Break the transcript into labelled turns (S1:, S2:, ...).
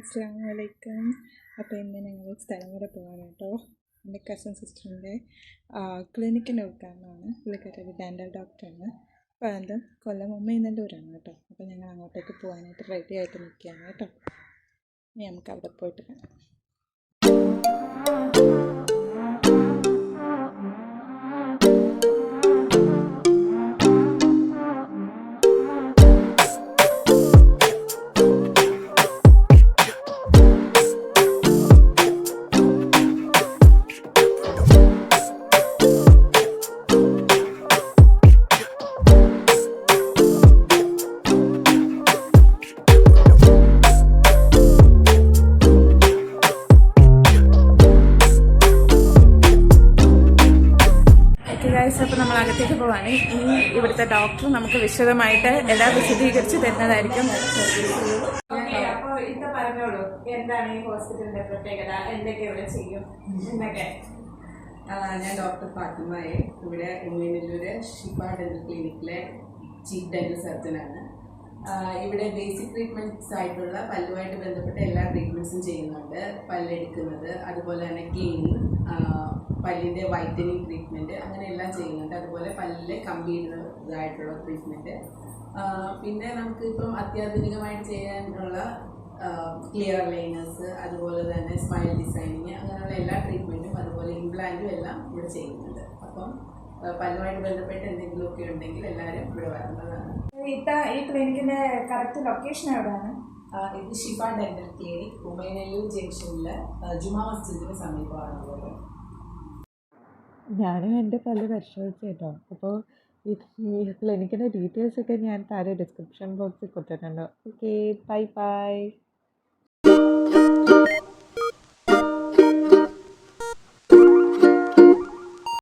S1: അസ്സലാമു അലൈക്കും. അപ്പോൾ ഇന്ന് ഞങ്ങൾ സ്ഥലം വരെ പോകാൻ കേട്ടോ. എൻ്റെ കസിൻ സിസ്റ്ററിൻ്റെ ക്ലിനിക്കിൻ്റെ ഉദ്ഘാടനമാണ്. പുള്ളിക്കാരി ഒരു ഡെൻ്റൽ ഡോക്ടറാണ്. അപ്പോൾ അത് കൊല്ലം ഉമ്മയെന്നല്ലൂരാണ് കേട്ടോ. അപ്പോൾ ഞങ്ങൾ അങ്ങോട്ടേക്ക് പോകാനായിട്ട് റെഡി ആയിട്ട് നിൽക്കുകയാണ് കേട്ടോ. ഇനി നമുക്ക് അവിടെ പോയിട്ട് കാണാം. അപ്പോൾ നമ്മൾ അകത്തേക്ക് പോവാണ്. ഇനി ഇവിടുത്തെ ഡോക്ടർ നമുക്ക് വിശദമായിട്ട് എല്ലാം വിശദീകരിച്ച് തരുന്നതായിരിക്കും. അപ്പോൾ ഇത് പറഞ്ഞോളൂ, എന്താണ് ഈ ഹോസ്പിറ്റലിന്റെ പ്രത്യേകത, എന്തൊക്കെ ഇവിടെ ചെയ്യും എന്നൊക്കെ.
S2: ഞാൻ ഡോക്ടർ ഫാത്തിമയെ, ഇവിടെ ഉമ്മേനല്ലൂര് ഷിഫ ഡെന്റൽ ക്ലിനിക്കിലെ ചീഫ് ഡെന്റൽ സർജനാണ്. ഇവിടെ ബേസിക് ട്രീറ്റ്മെൻറ്റ്സ് ആയിട്ടുള്ള പല്ലുമായിട്ട് ബന്ധപ്പെട്ട എല്ലാ ട്രീറ്റ്മെൻറ്റ്സും ചെയ്യുന്നുണ്ട്. പല്ലെടുക്കുന്നത്, അതുപോലെ തന്നെ ക്ലീനിങ്, പല്ലിൻ്റെ വൈറ്റനിങ് ട്രീറ്റ്മെൻറ്റ്, അങ്ങനെ എല്ലാം ചെയ്യുന്നുണ്ട്. അതുപോലെ പല്ലിൽ കമ്പിയിടുന്നതായിട്ടുള്ള ട്രീറ്റ്മെൻറ്റ്. പിന്നെ നമുക്ക് ഇപ്പം അത്യാധുനികമായിട്ട് ചെയ്യാനുള്ള ക്ലിയർ ലൈനേഴ്സ്, അതുപോലെ തന്നെ സ്മൈൽ ഡിസൈനിങ്, അങ്ങനെയുള്ള എല്ലാ ട്രീറ്റ്മെൻറ്റും, അതുപോലെ ഇംപ്ലാന്റും എല്ലാം ഇവിടെ ചെയ്യുന്നുണ്ട്. അപ്പം പല്ലുമായിട്ട് ബന്ധപ്പെട്ട് എന്തെങ്കിലുമൊക്കെ ഉണ്ടെങ്കിൽ എല്ലാവരും ഇവിടെ വരുന്നതാണ്.
S1: ഈ ക്ലിനിക്കിന്റെ കറക്റ്റ് ലൊക്കേഷൻ എവിടെയാണ്?
S2: ഇത് ഷിഫ ഡെന്റൽ ക്ലിനിക് ഉമ്മേനല്ലൂർ ജംഗ്ഷനിലെ ജുമാ മസ്ജിദിന് സമീപമാണുള്ളത്.
S3: ഞാനും എൻ്റെ പല്ല് പരിശോധിച്ചു കേട്ടോ. അപ്പോൾ ഈ ക്ലിനിക്കിൻ്റെ ഡീറ്റെയിൽസൊക്കെ ഞാൻ താഴെ ഡിസ്ക്രിപ്ഷൻ ബോക്സിൽ കൊടുത്തിട്ടുണ്ട്. Okay, bye bye.